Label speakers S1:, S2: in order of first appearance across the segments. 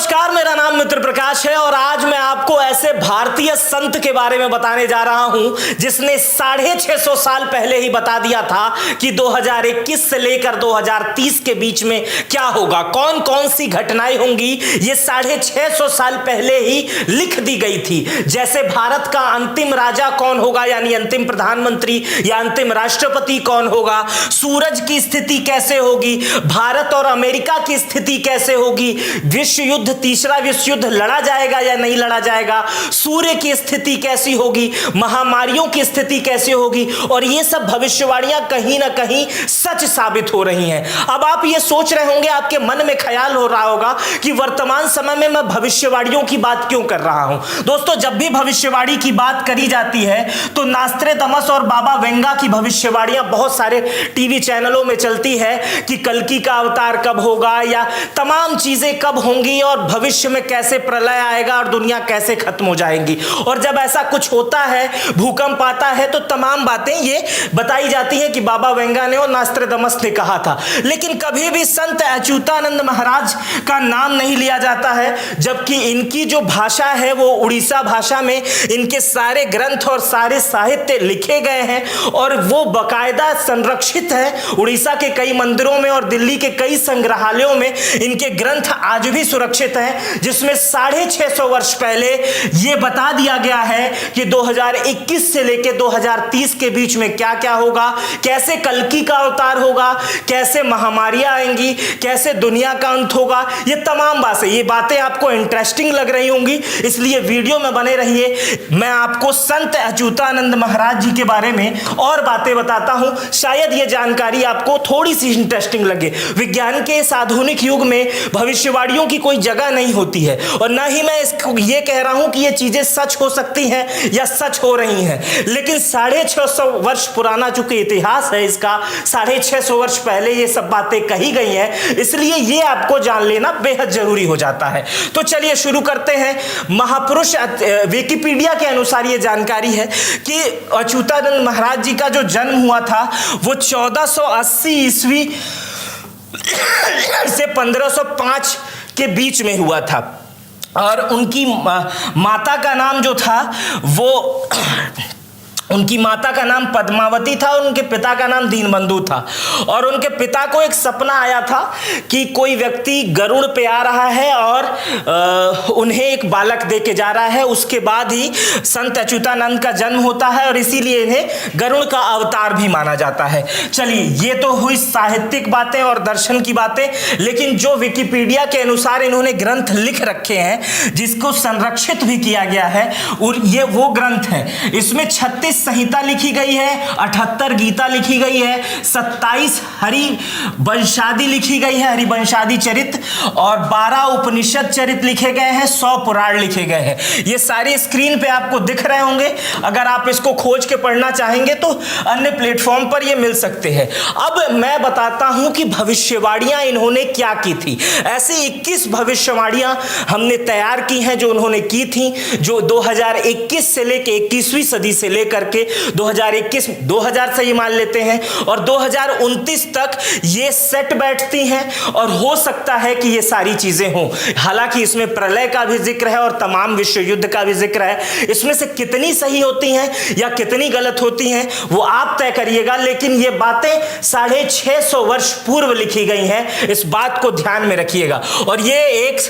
S1: नमस्कार, मेरा नाम मित्र प्रकाश है और आज मैं आपको ऐसे भारतीय संत के बारे में बताने जा रहा हूं जिसने 650 साल पहले ही बता दिया था कि 2021 से लेकर 2030 के बीच में क्या होगा, कौन कौन सी घटनाएं होंगी। ये 650 साल पहले ही लिख दी गई थी। जैसे भारत का अंतिम राजा कौन होगा, यानी अंतिम प्रधानमंत्री या अंतिम राष्ट्रपति कौन होगा, सूरज की स्थिति कैसे होगी, भारत और अमेरिका की स्थिति कैसे होगी, विश्व युद्ध, तीसरा विश्व युद्ध लड़ा जाएगा या नहीं लड़ा जाएगा, सूर्य की स्थिति कैसी होगी, महामारियों की स्थिति कैसे होगी, और ये सब भविष्यवाणियां कहीं ना कहीं सच साबित हो रही हैं। अब आप ये सोच रहे होंगे, आपके मन में ख्याल हो रहा होगा कि वर्तमान समय में मैं भविष्यवाणियों की बात क्यों कर रहा हूं। दोस्तों, जब भी भविष्यवाणी की बात करी जाती है तो नास्ट्रेदामस और बाबा वेंगा की भविष्यवाणियां बहुत सारे टीवी चैनलों में चलती है कि कल्कि का अवतार कब होगा या तमाम चीजें कब होंगी और भविष्य में कैसे प्रलय आएगा और दुनिया कैसे खत्म हो जाएगी। और जब ऐसा कुछ होता है, भूकंप आता है, तो तमाम बातें ये बताई जाती हैं कि बाबा वेंगा ने और नास्ट्रेदामस ने कहा था। लेकिन कभी भी संत अच्युतानंद महाराज का नाम नहीं लिया जाता है, जबकि इनकी जो भाषा है वो उड़ीसा भाषा में इनके सारे ग्रंथ और सारे साहित्य लिखे गए हैं और वो बाकायदा संरक्षित है उड़ीसा के कई मंदिरों में और दिल्ली के कई संग्रहालयों में इनके ग्रंथ आज भी सुरक्षित हैं, जिसमें 650 वर्ष पहले यह बता दिया गया है कि 2021 से लेकर 2030 के बीच में क्या क्या होगा, कैसे कल्कि का अवतार होगा, कैसे महामारियां आएंगी, कैसे दुनिया का अंत होगा। ये तमाम बातें आपको इंटरेस्टिंग लग रही होंगी, इसलिए वीडियो में बने रहिए। मैं आपको संत अच्युतानंद महाराज जी के बारे में और बातें बताता हूं, शायद ये जानकारी आपको थोड़ी सी इंटरेस्टिंग लगे। विज्ञान के इस आधुनिक युग में भविष्यवाणियों की कोई जगह नहीं होती है और ना ही मैं इसको ये कह रहा हूं कि ये चीजें सच हो सकती हैं या सच हो रही हैं, लेकिन 650 वर्ष पुराना चूंकि इतिहास है इसका, 650 वर्ष पहले ये सब बातें कही गई हैं, इसलिए ये आपको जान लेना बेहद जरूरी हो जाता है। तो चलिए शुरू करते हैं। महापुरुष विकिपीडिया के अनुसार ये जानकारी है कि अच्युतानंद महाराज जी का जो जन्म हुआ था वो 1480 ईस्वी से 1505 के बीच में हुआ था और उनकी माता का नाम जो था वो उनकी माता का नाम पद्मावती था और उनके पिता का नाम दीनबंधु था। और उनके पिता को एक सपना आया था कि कोई व्यक्ति गरुड़ पे आ रहा है और उन्हें एक बालक दे के जा रहा है। उसके बाद ही संत अच्युतानंद का जन्म होता है और इसीलिए इन्हें गरुड़ का अवतार भी माना जाता है। चलिए, ये तो हुई साहित्यिक बातें और दर्शन की बातें, लेकिन जो विकिपीडिया के अनुसार इन्होंने ग्रंथ लिख रखे हैं जिसको संरक्षित भी किया गया है, और ये वो ग्रंथ है। इसमें 36 संहिता लिखी गई है, 78 गीता लिखी गई है, 27 हरिवंशादि लिखी गई है, हरिवंशादि चरित, और 12 उपनिषद चरित लिखे गए हैं, 100 पुराण लिखे गए हैं। ये सारी स्क्रीन पे आपको दिख रहे होंगे। अगर आप इसको खोज के पढ़ना चाहेंगे तो अन्य प्लेटफॉर्म पर ये मिल सकते हैं। अब मैं बताता हूं कि भविष्यवाणियां इन्होंने क्या की थी। ऐसे 21 भविष्यवाणियां हमने तैयार की हैं जो उन्होंने की थी, जो 2021 से लेकर 21वीं सदी से लेकर के 2000 से ही मान लेते हैं और 2029 तक ये सेट बैठती हैं और हो सकता है कि ये सारी चीजें हों। हालांकि इसमें प्रलय का भी जिक्र है और तमाम विश्व युद्ध का भी जिक्र है। इसमें से कितनी सही होती हैं या कितनी गलत होती हैं वो आप तय करिएगा, लेकिन ये बातें 650 वर्ष पूर्व लिखी गई हैं, इस बात को ध्यान में रखिएगा। और ये एक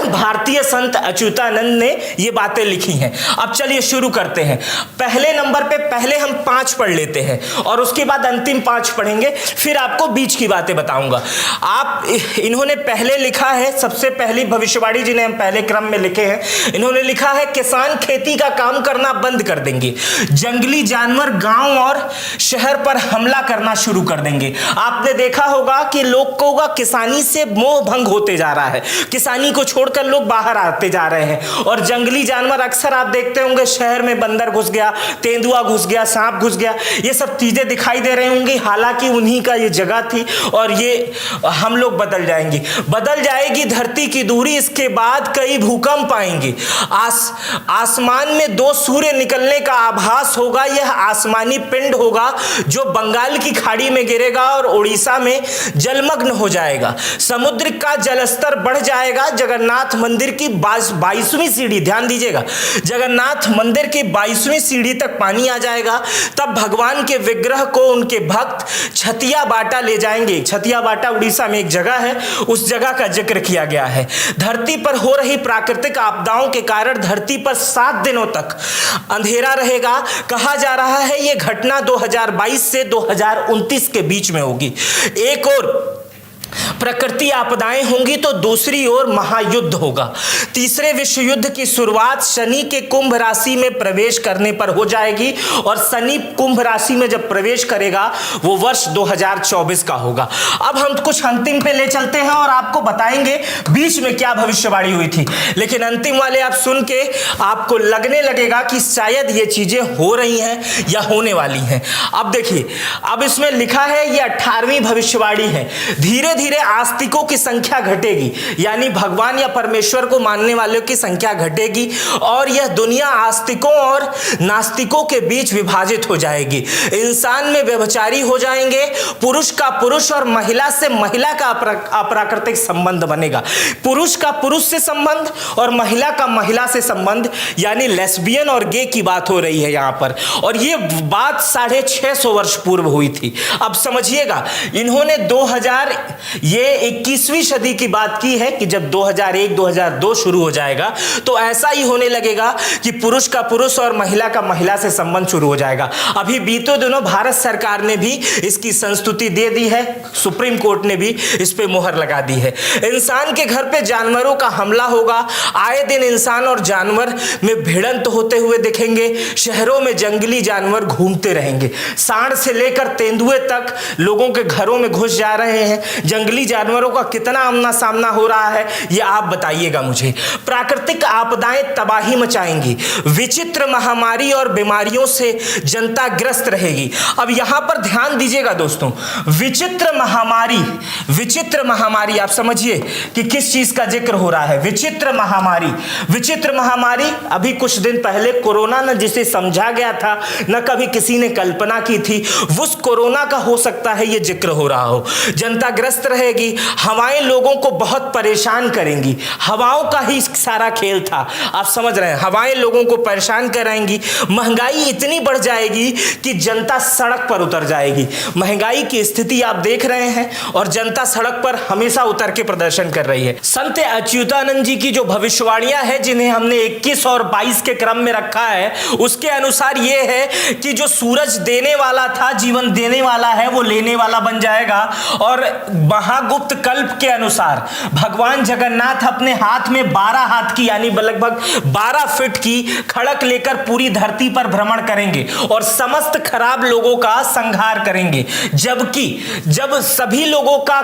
S1: भारतीय संत अच्युतानंद ने ये बातें लिखी हैं। अब चलिए शुरू करते हैं। पहले नंबर पे पहले हम 5 पढ़ लेते हैं और उसके बाद अंतिम 5 पढ़ेंगे, फिर आपको बीच की बातें बताऊंगा। इन्होंने पहले लिखा है, सबसे पहली भविष्यवाणी जिन्हें हम पहले क्रम में लिखे हैं, इन्होंने लिखा है किसान खेती का काम करना बंद कर देंगे, जंगली जानवर गांव और शहर पर हमला करना शुरू कर देंगे। आपने देखा होगा कि लोग को किसानी से मोह भंग होते जा रहा है। इंसानी को छोड़कर लोग बाहर आते जा रहे हैं। और जंगली जानवर अक्सर आप देखते होंगे, शहर में बंदर घुस गया, तेंदुआ घुस गया, सांप घुस गया, ये सब चीजें दिखाई दे रही होंगी। हालांकि उन्हीं का ये जगह थी और ये हम लोग बदल जाएंगे, बदल जाएगी धरती की दूरी। इसके बाद कई भूकंप आएंगे। आसमान में 2 सूर्य निकलने का आभास होगा। यह आसमानी पिंड होगा जो बंगाल की खाड़ी में गिरेगा और उड़ीसा में जलमग्न हो जाएगा। समुद्र का जलस्तर बढ़ जाएगा। जगन्नाथ मंदिर की 22वीं सीढ़ी, ध्यान दीजिएगा, जगन्नाथ मंदिर की 22वीं सीढ़ी तक पानी आ जाएगा। तब भगवान के विग्रह को उनके भक्त छतिया बाटा ले जाएंगे। छतिया बाटा उड़ीसा में एक जगह है, उस जगह का जिक्र किया गया है। धरती पर हो रही प्राकृतिक आपदाओं के कारण धरती पर 7 दिनों तक अंधेरा रहेगा। कहा जा रहा है यह घटना 2022 से 2029 के बीच में होगी। एक और प्रकृति आपदाएं होंगी तो दूसरी ओर महायुद्ध होगा। तीसरे विश्व युद्ध की शुरुआत शनि के कुंभ राशि में प्रवेश करने पर हो जाएगी और शनि कुंभ राशि में जब प्रवेश करेगा वो वर्ष 2024 का होगा। अब हम कुछ अंतिम पे ले चलते हैं और आपको बताएंगे बीच में क्या भविष्यवाणी हुई थी, लेकिन अंतिम वाले आप सुन के आपको लगने लगेगा कि शायद ये चीजें हो रही हैं या होने वाली हैं। अब देखिए, अब इसमें लिखा है ये 18वीं भविष्यवाणी है। धीरे धीरे आस्तिकों की संख्या घटेगी, यानी भगवान या परमेश्वर को मानने वालों की संख्या घटेगी और यह दुनिया आस्तिकों और नास्तिकों के बीच विभाजित हो जाएगी। इंसान में व्यभिचारी हो जाएंगे। पुरुष का पुरुष और महिला से महिला का अप्राकृतिक संबंध बनेगा। पुरुष का पुरुष से संबंध और महिला का महिला से संबंध, यानी लेस्बियन और गे की बात हो रही है यहां पर। और यह बात 650 वर्ष पूर्व हुई थी। अब समझिएगा, इन्होंने 21वीं सदी की बात की है कि जब 2001-2002 शुरू हो जाएगा तो ऐसा ही होने लगेगा कि पुरुष का पुरुष और महिला का महिला से संबंध शुरू हो जाएगा। अभी बीते दिनों भारत सरकार ने भी इसकी संस्तुति दे दी है, सुप्रीम कोर्ट ने भी इस पे मोहर लगा दी है। इंसान के घर पे जानवरों का हमला होगा। आए दिन इंसान और जानवर में भिड़ंत होते हुए दिखेंगे। शहरों में जंगली जानवर घूमते रहेंगे। सांड से लेकर तेंदुए तक लोगों के घरों में घुस जा रहे हैं। जंगली जानवरों का कितना आमना सामना हो रहा है ये आप बताइएगा मुझे। प्राकृतिक आपदाएं तबाही मचाएंगी। विचित्र महामारी और बीमारियों से जनता ग्रस्त रहेगी। अब यहां पर ध्यान दीजिएगा दोस्तों, विचित्र महामारी आप समझिए कि किस चीज का जिक्र हो रहा है। विचित्र महामारी अभी कुछ दिन पहले कोरोना न जिसे समझा गया था न कभी किसी ने कल्पना की थी, उस कोरोना का हो सकता है ये जिक्र हो रहा हो। जनता ग्रस्त रहेगी। हवाएं लोगों को बहुत परेशान करेंगी। हवाओं का ही सारा खेल था, आप समझ रहे हैं। हवाएं लोगों को परेशान कराएंगी। महंगाई इतनी बढ़ जाएगी कि जनता सड़क पर उतर जाएगी। महंगाई की स्थिति आप देख रहे हैं और जनता सड़क पर हमेशा उतर के प्रदर्शन कर रही है। संत अच्युतानंद जी की जो भविष्यवाणियां हैं, जिन्हें हमने 21 और 22 के क्रम में रखा है, उसके अनुसार यह है कि जो सूरज देने वाला था, जीवन देने वाला है, वो लेने वाला बन जाएगा। और महागुप्त कल्प के अनुसार भगवान जगन्नाथ अपने हाथ में 12 हाथ की यानी लगभग 12 फीट की खड़क लेकर पूरी धरती पर भ्रमण करेंगे और समस्त खराब लोगों का संहार करेंगे। जबकि जब सभी लोगों का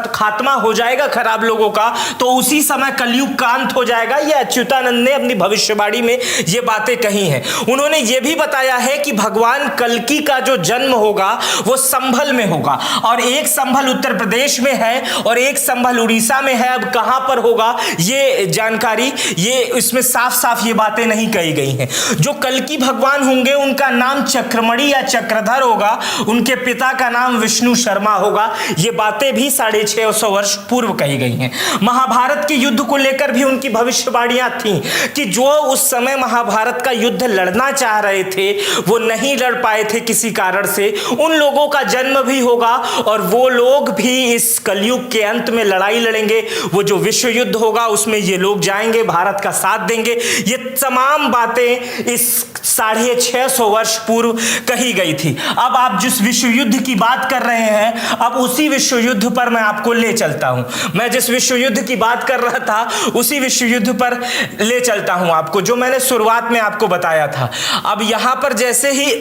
S1: खात्मा हो जाएगा, खराब लोगों का, तो उसी समय कलयुग का अंत हो जाएगा। यह अच्युतानंद ने अपनी भविष्यवाणी में ये बातें कही हैं। उन्होंने ये भी बताया है कि भगवान कल्कि का जो जन्म होगा वो संभल में होगा और एक संभल उत्तर प्रदेश में है और एक संभल उड़ीसा में है। अब कहां पर होगा ये जानकारी, ये इसमें साफ साफ ये बातें नहीं कही गई हैं। जो कल्कि भगवान होंगे उनका नाम चक्रमणि या चक्रधर होगा। उनके पिता का नाम विष्णु शर्मा होगा। ये बातें भी 650 वर्ष पूर्व कही गई हैं। महाभारत के युद्ध को लेकर भी उनकी भविष्यवाणियां थी कि जो उस समय महाभारत का युद्ध लड़ना चाह रहे थे वो नहीं लड़ पाए थे किसी कारण से, उन लोगों का जन्म भी होगा और वो लोग भी इस कलयुग के अंत में लड़ाई लड़ेंगे। वो जो विश्व युद्ध होगा उसमें ये लोग जाएंगे, भारत का साथ देंगे। ये तमाम बातें इस 650 वर्ष पूर्व कही गई थी। अब आप जिस विश्व युद्ध की बात कर रहे हैं, अब उसी विश्व युद्ध पर मैं आपको ले चलता हूं। मैं जिस विश्व युद्ध की बात कर रहा था उसी विश्व युद्ध पर ले चलता हूं आपको, जो मैंने शुरुआत में आपको बताया था। अब यहां पर जैसे ही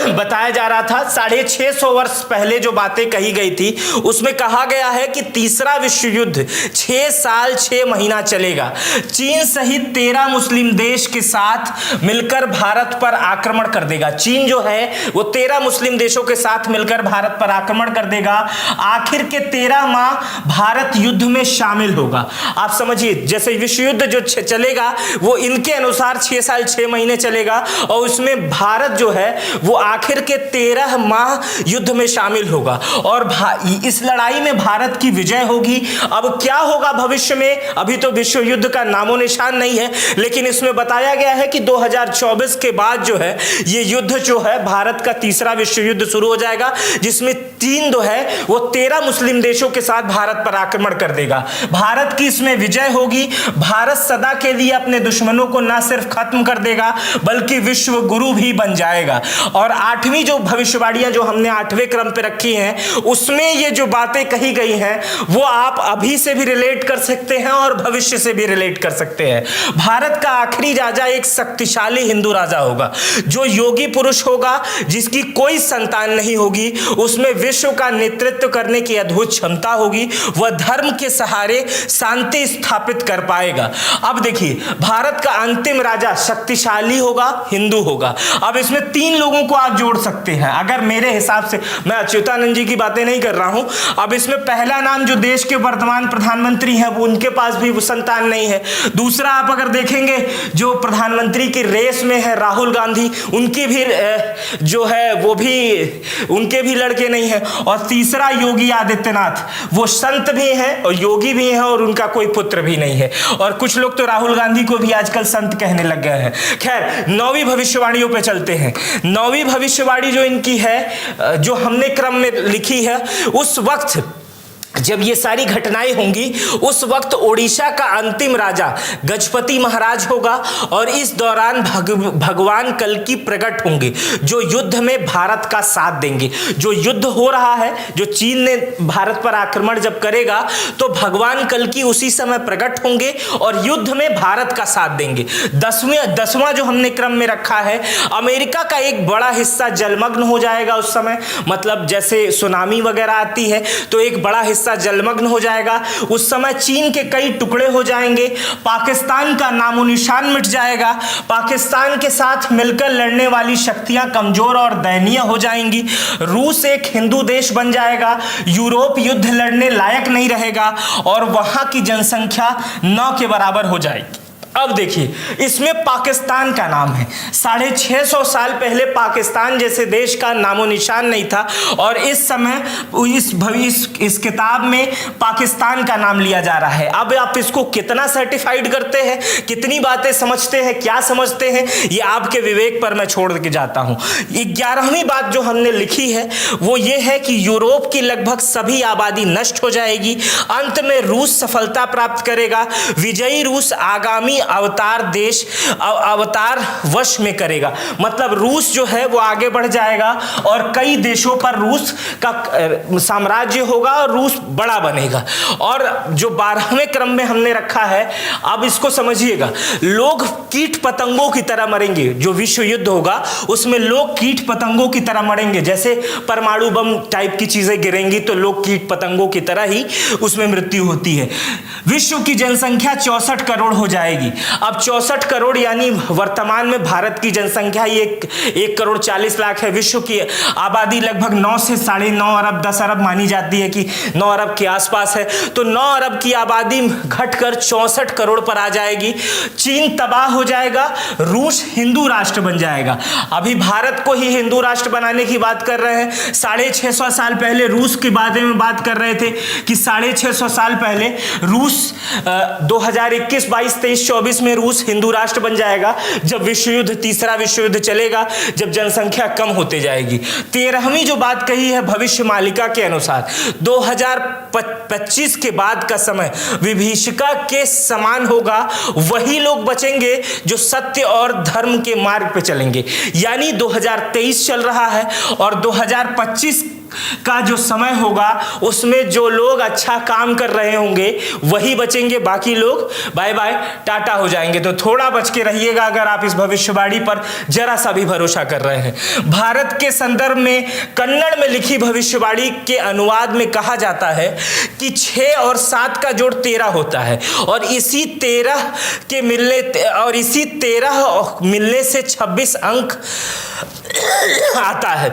S1: बताया जा रहा था 650 वर्ष पहले जो बातें कही गई थी उसमें कहा गया है कि तीसरा विश्व युद्ध 6 साल 6 महीना चलेगा। चीन सहित 13 मुस्लिम देश के साथ मिलकर भारत पर आक्रमण कर देगा। चीन जो है वो 13 मुस्लिम देशों के साथ मिलकर भारत पर आक्रमण कर देगा। आखिर के 13 माह भारत युद्ध में शामिल होगा। आप समझिए, जैसे विश्व युद्ध जो चलेगा वो इनके अनुसार 6 साल 6 महीने चलेगा और उसमें भारत जो है वो आखिर के 13 माह युद्ध में शामिल होगा और इस लड़ाई में भारत की विजय होगी। अब क्या होगा भविष्य में, अभी तो विश्व युद्ध का नामो निशान नहीं है, लेकिन इसमें बताया गया है कि 2024 के बाद जो है ये युद्ध जो है भारत का तीसरा विश्व युद्ध शुरू हो जाएगा, जिसमें चीन जो है वो 13 मुस्लिम देशों के साथ भारत पर आक्रमण कर देगा। भारत की इसमें विजय होगी। भारत सदा के लिए अपने दुश्मनों को न सिर्फ खत्म कर देगा बल्कि विश्व गुरु भी बन जाएगा। और 8वीं जो भविष्यवाणियां जो हमने 8वें क्रम पे रखी हैं उसमें ये जो बातें कही गई हैं वो आप अभी से भी रिलेट कर सकते हैं और भविष्य से भी रिलेट कर सकते हैं। भारत का आखिरी राजा एक शक्तिशाली हिंदू राजा होगा जो योगी पुरुष होगा, जिसकी कोई संतान नहीं होगी, उसमें विश्व का नेतृत्व करने की अद्भुत क्षमता होगी, वह धर्म के सहारे शांति स्थापित कर पाएगा। अब देखिए, भारत का अंतिम राजा शक्तिशाली होगा, हिंदू होगा। अब इसमें 3 लोगों को आप जोड़ सकते हैं अगर मेरे हिसाब से, मैं अच्युतानंद जी की बातें नहीं कर रहा हूं। अब इसमें पहला नाम जो देश के वर्तमान प्रधानमंत्री हैं वो उनके पास भी संतान नहीं है। दूसरा आप अगर देखेंगे जो प्रधानमंत्री की रेस में है राहुल गांधी, उनकी भी जो है वो भी उनके भी लड़के नहीं है। और तीसरा योगी आदित्यनाथ, वो संत भी हैं और योगी भी हैं और उनका कोई पुत्र भी नहीं है। और कुछ लोग तो राहुल गांधी को भी आजकल संत कहने लग गए हैं। खैर, 9वीं भविष्यवाणियों पे चलते हैं। 9वीं भविष्यवाणी जो इनकी है, जो हमने क्रम में लिखी है, उस वक्त जब ये सारी घटनाएं होंगी उस वक्त ओडिशा का अंतिम राजा गजपति महाराज होगा और इस दौरान भगवान कल्कि प्रकट होंगे जो युद्ध में भारत का साथ देंगे। जो युद्ध हो रहा है, जो चीन ने भारत पर आक्रमण जब करेगा तो भगवान कल्कि उसी समय प्रकट होंगे और युद्ध में भारत का साथ देंगे। 10वां जो हमने क्रम में रखा है, अमेरिका का एक बड़ा हिस्सा जलमग्न हो जाएगा उस समय, मतलब जैसे सुनामी वगैरह आती है तो एक बड़ा हिस्सा जलमग्न हो जाएगा। उस समय चीन के कई टुकड़े हो जाएंगे, पाकिस्तान का नामो निशान मिट जाएगा, पाकिस्तान के साथ मिलकर लड़ने वाली शक्तियां कमजोर और दयनीय हो जाएंगी, रूस एक हिंदू देश बन जाएगा, यूरोप युद्ध लड़ने लायक नहीं रहेगा और वहां की जनसंख्या 9 के बराबर हो जाएगी। अब देखिए, इसमें पाकिस्तान का नाम है। 650 साल पहले पाकिस्तान जैसे देश का नामो निशान नहीं था और इस समय इस किताब में पाकिस्तान का नाम लिया जा रहा है। अब आप इसको कितना सर्टिफाइड करते हैं, कितनी बातें समझते हैं, क्या समझते हैं, ये आपके विवेक पर मैं छोड़ के जाता हूं। 11वीं बात जो हमने लिखी है वो ये है कि यूरोप की लगभग सभी आबादी नष्ट हो जाएगी, अंत में रूस सफलता प्राप्त करेगा, विजयी रूस आगामी अवतार वश में करेगा। मतलब रूस जो है वो आगे बढ़ जाएगा और कई देशों पर रूस का साम्राज्य होगा और रूस बड़ा बनेगा। और जो 12वें क्रम में हमने रखा है, अब इसको समझिएगा, लोग कीट पतंगों की तरह मरेंगे। जो विश्व युद्ध होगा उसमें लोग कीट पतंगों की तरह मरेंगे, जैसे परमाणु बम टाइप की चीजें गिरेंगी तो लोग कीट पतंगों की तरह ही उसमें मृत्यु होती है। विश्व की जनसंख्या 64 करोड़ हो जाएगी। अब 64 करोड़ यानी वर्तमान में भारत की जनसंख्या 1 करोड़ 40 लाख है। विश्व की आबादी लगभग 9 से 9.5 अरब 10 अरब मानी जाती है कि 9 अरब के आसपास है। तो 9 अरब की आबादी घटकर 64 करोड़ पर आ जाएगी। चीन तबाह हो जाएगा, रूस हिंदू राष्ट्र बन जाएगा। अभी भारत को ही हिंदू राष्ट्र बनाने की बात कर रहे हैं। 650 साल पहले रूस के बारे में बात कर रहे थे कि 650 साल पहले रूस 2021, 22, 23, 24 में रूस हिंदू राष्ट्र बन जाएगा, जब विश्व युद्ध तीसरा विश्व युद्ध चलेगा, जब जनसंख्या कम होते जाएगी। 13वीं जो बात कही है भविष्य मालिका के अनुसार 2025 के बाद का समय विभीषिका के समान होगा। वही लोग बचेंगे जो सत्य और धर्म के मार्ग पे चलेंगे। यानी 2023 चल रहा है और 2025 का जो समय होगा उसमें जो लोग अच्छा काम कर रहे होंगे वही बचेंगे, बाकी लोग बाय बाय टाटा हो जाएंगे। तो थोड़ा बच के रहिएगा अगर आप इस भविष्यवाणी पर जरा सा भी भरोसा कर रहे हैं। भारत के संदर्भ में कन्नड़ में लिखी भविष्यवाणी के अनुवाद में कहा जाता है कि 6 और 7 का जोड़ 13 होता है और इसी 13 मिलने से 26 अंक आता है।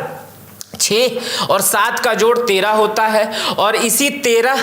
S1: 6 और 7 का जोड़ 13 होता है और इसी 13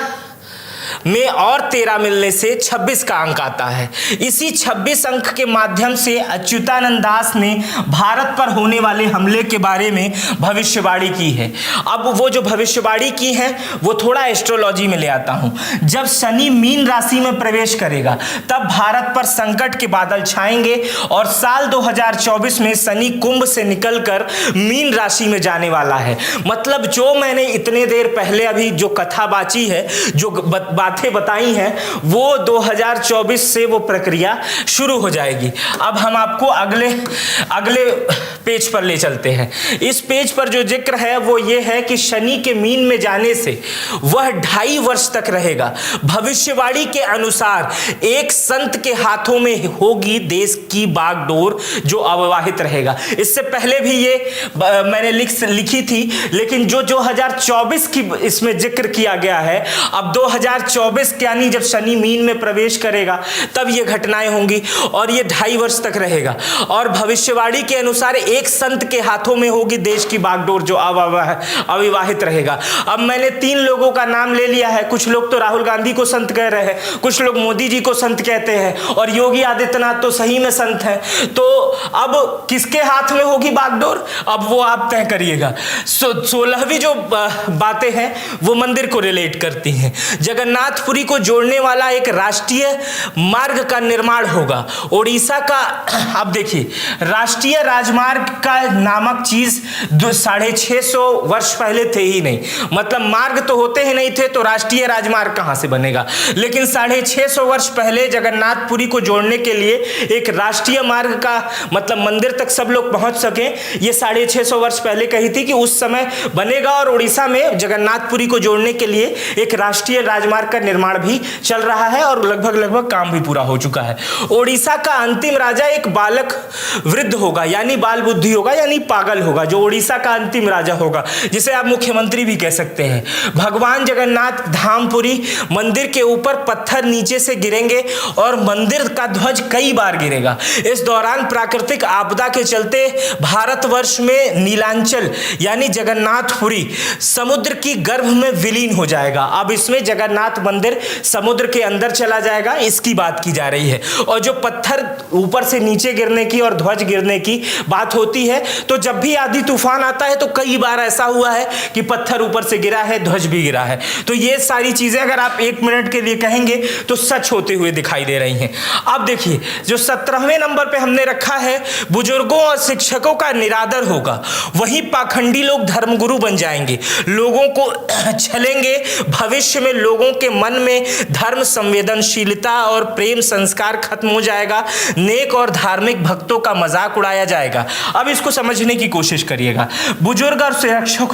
S1: में और 13 मिलने से 26 का अंक आता है। इसी 26 अंक के माध्यम से अच्युतानंद दास ने भारत पर होने वाले हमले के बारे में भविष्यवाणी की है। अब वो जो भविष्यवाणी की है वो थोड़ा एस्ट्रोलॉजी में ले आता हूं। जब शनि मीन राशि में प्रवेश करेगा तब भारत पर संकट के बादल छाएंगे और साल 2024 में शनि कुंभ से निकलकर मीन राशि में जाने वाला है। मतलब जो मैंने इतने देर पहले अभी जो कथा बाची है, जो बातें बताई हैं, वो 2024 से वो प्रक्रिया शुरू हो जाएगी। अब हम आपको अगले पेज पर ले चलते हैं। इस पेज पर जो जिक्र है वो ये है कि शनि के मीन में जाने से वह 2.5 वर्ष तक रहेगा। भविष्यवाणी के अनुसार एक संत के हाथों में होगी देश की बागडोर, जो अविवाहित रहेगा। इससे पहले भी ये मैंने लिखी थी, लेकिन जो 2024 की इसमें जिक्र किया गया है, अब 2024 यानी जब शनि मीन में प्रवेश करेगा तब ये घटनाएं होंगी और ये 2.5 वर्ष तक रहेगा। और भविष्यवाणी के अनुसार एक संत के हाथों में होगी देश की बागडोर, जो अविवाहित रहेगा। अब मैंने 3 लोगों का नाम ले लिया है। कुछ लोग तो राहुल गांधी को संत कह रहे हैं, कुछ लोग मोदी जी को संत कहते हैं और योगी आदित्यनाथ तो सही में संत हैं। तो अब किसके हाथ में होगी बागडोर, अब वो आप तय करिएगा। 16वीं जो बातें हैं वो मंदिर को रिलेट करती हैं। जगन्नाथपुरी को जोड़ने वाला एक राष्ट्रीय मार्ग का निर्माण होगा। ओडिशा का, अब देखिए, राष्ट्रीय राजमार्ग का नामक चीज 650 वर्ष पहले थे ही नहीं। मतलब मार्ग तो होते ही नहीं थे तो राष्ट्रीय राजमार्ग कहां से बनेगा। लेकिन 650 वर्ष पहले जगन्नाथपुरी को जोड़ने के लिए एक राष्ट्रीय मार्ग का, मतलब मंदिर तक सब लोग पहुंच सके, ये 650 वर्ष पहले कही थी कि उस समय बनेगा। और उड़ीसा में जगन्नाथपुरी को जोड़ने के लिए एक राष्ट्रीय राजमार्ग का निर्माण भी चल रहा है और लगभग काम भी पूरा हो चुका है। ओडिशा का अंतिम राजा एक बालक वृद्ध होगा, यानी बाल बुद्धि होगा, यानी पागल होगा, जो ओडिशा का अंतिम राजा होगा, जिसे आप मुख्यमंत्री भी कह सकते हैं। भगवान जगन्नाथ धामपुरी मंदिर के ऊपर पत्थर नीचे से गिरेंगे और मंदिर का ध्वज कई बार गिरेगा। इस दौरान प्राकृतिक आपदा के चलते भारतवर्ष में नीलांचल यानी जगन्नाथपुरी समुद्र की गर्भ में विलीन हो जाएगा। अब इसमें जगन्नाथ मंदिर समुद्र के अंदर चला जाएगा, इसकी बात की जा रही है। और जो पत्थर ऊपर से नीचे गिरने की और ध्वज गिरने की बात होती है, तो जब भी आंधी तूफान आता है तो कई बार ऐसा हुआ है कि पत्थर ऊपर से गिरा है, ध्वज भी गिरा है। तो ये सारी चीजें अगर आप 1 मिनट के लिए कहेंगे तो सच होते हुए दिखाई दे रही हैं। अब देखिए, जो 17वें नंबर पे हमने रखा है, बुजुर्गों और शिक्षकों का निरादर होगा। वहीं पाखंडी लोग धर्मगुरु बन जाएंगे, लोगों को छलेंगे। भविष्य में लोगों के मन में धर्म, संवेदनशीलता और प्रेम संस्कार खत्म हो जाएगा। नेक और धार्मिक भक्तों का मजाक उड़ाया जाएगा। अब इसको समझने की कोशिश करिएगा। बुजुर्ग और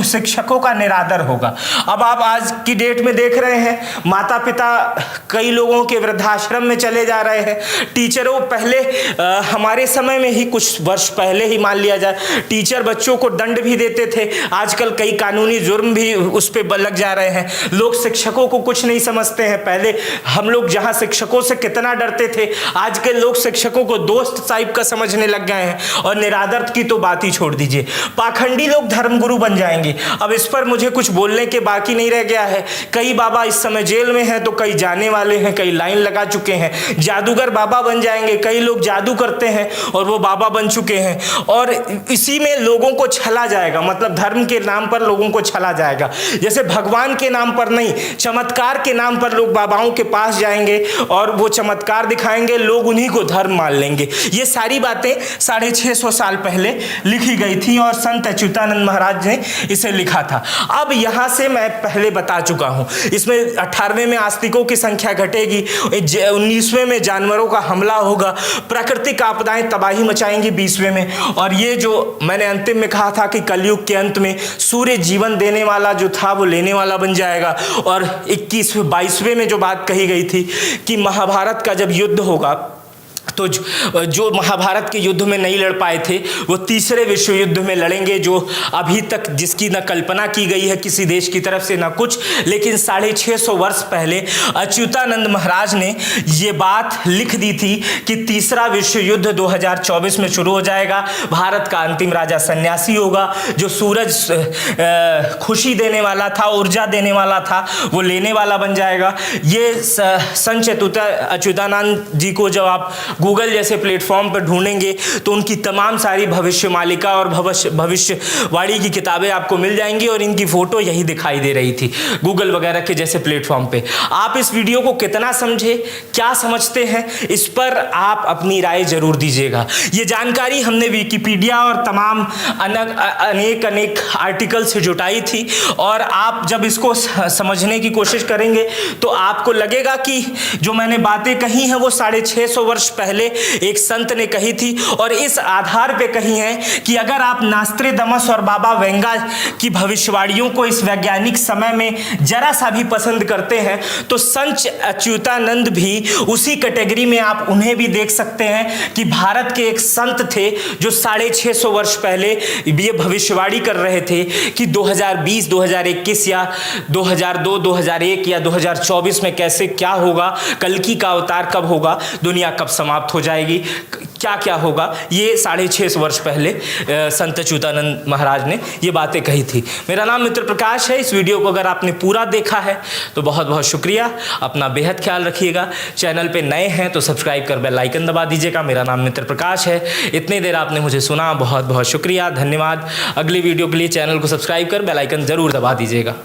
S1: शिक्षकों का निरादर होगा। अब आप आज की डेट में देख रहे हैं, माता पिता कई लोगों के वृद्धाश्रम में चले जा रहे हैं। टीचरों, पहले हमारे समय में ही, कुछ वर्ष पहले ही मान लिया जाए, टीचर बच्चों को दंड भी देते थे। आजकल कई कानूनी जुर्म भी उस पर लग जा रहे हैं। लोग शिक्षकों को कुछ नहीं समझते हैं। पहले हम लोग जहां शिक्षकों से कितना डरते थे, आज के लोग शिक्षकों को दोस्त टाइप का समझने लग गए हैं। और निरादर की तो बात ही छोड़ दीजिए। पाखंडी लोग धर्मगुरु बन जाएंगे। अब इस पर मुझे कुछ बोलने के बाकी नहीं रह गया है। कई बाबा इस समय जेल में हैं, तो कई जाने वाले हैं, कई लाइन लगा चुके हैं। जादूगर बाबा बन जाएंगे। कई लोग जादू करते हैं और वो बाबा बन चुके हैं। और इसी में लोगों को छला जाएगा, मतलब धर्म के नाम पर लोगों को छला जाएगा। जैसे भगवान के नाम पर नहीं, चमत्कार के नाम पर लोग बाबाओं के पास जाएंगे और वो चमत्कार दिखाएंगे, लोग उन्हीं को धर्म मान लेंगे। ये सारी बातें 650 साल पहले लिखी गई थी और संत अच्युतानंद महाराज ने इसे लिखा था। अब यहाँ से मैं पहले बता चुका हूँ, इसमें 18वें में आस्तिकों की संख्या घटेगी, 19वें में जानवरों का हमला होगा, प्राकृतिक आपदाएं तबाही मचाएंगी 20वें में, और ये जो मैंने अंतिम में कहा था कि कलयुग के अंत में सूर्य जीवन देने वाला जो था वो लेने वाला बन जाएगा। और 21वें 22वें में जो बात कही गई थी कि महाभारत का जब युद्ध होगा तो जो महाभारत के युद्ध में नहीं लड़ पाए थे वो तीसरे विश्व युद्ध में लड़ेंगे, जो अभी तक जिसकी न कल्पना की गई है किसी देश की तरफ से न कुछ, लेकिन 650 वर्ष पहले अच्युतानंद महाराज ने ये बात लिख दी थी कि तीसरा विश्व युद्ध 2024 में शुरू हो जाएगा। भारत का अंतिम राजा सन्यासी होगा, जो सूरज खुशी देने वाला था, ऊर्जा देने वाला था, वो लेने वाला बन जाएगा। ये संत अच्युतानंद जी को जब आप गूगल जैसे प्लेटफॉर्म पर ढूंढेंगे तो उनकी तमाम सारी भविष्यमालिका और भविष्यवाणी की किताबें आपको मिल जाएंगी, और इनकी फोटो यही दिखाई दे रही थी गूगल वगैरह के जैसे प्लेटफॉर्म पे। आप इस वीडियो को कितना समझे, क्या समझते हैं, इस पर आप अपनी राय जरूर दीजिएगा। ये जानकारी हमने विकिपीडिया और तमाम अनेक आर्टिकल से जुटाई थी, और आप जब इसको समझने की कोशिश करेंगे तो आपको लगेगा कि जो मैंने बातें कही हैं वो 650 वर्ष पहले एक संत ने कही थी, और इस आधार पे कही है कि अगर आप नास्त्रेदमस और बाबा वेंगा की भविष्यवाणियों को इस वैज्ञानिक समय में जरा सा भी पसंद करते हैं तो संत अच्युतानंद भी उसी कैटेगरी में आप उन्हें भी देख सकते हैं कि भारत के एक संत थे जो 650 वर्ष पहले ये भविष्यवाणी कर रहे थे कि 2020, 2021 या 2002, 2001 या 2024 में कैसे क्या होगा, कल्कि का अवतार कब होगा, दुनिया कब समाप्त हो जाएगी, क्या क्या होगा। ये 650 वर्ष पहले संत अच्युतानंद महाराज ने ये बातें कही थी। मेरा नाम मित्र प्रकाश है। इस वीडियो को अगर आपने पूरा देखा है तो बहुत बहुत शुक्रिया। अपना बेहद ख्याल रखिएगा। चैनल पे नए हैं तो सब्सक्राइब कर बेल आइकन दबा दीजिएगा। मेरा नाम मित्र प्रकाश है। इतनी देर आपने मुझे सुना, बहुत बहुत शुक्रिया, धन्यवाद। अगली वीडियो के लिए चैनल को सब्सक्राइब कर बेल आइकन जरूर दबा दीजिएगा।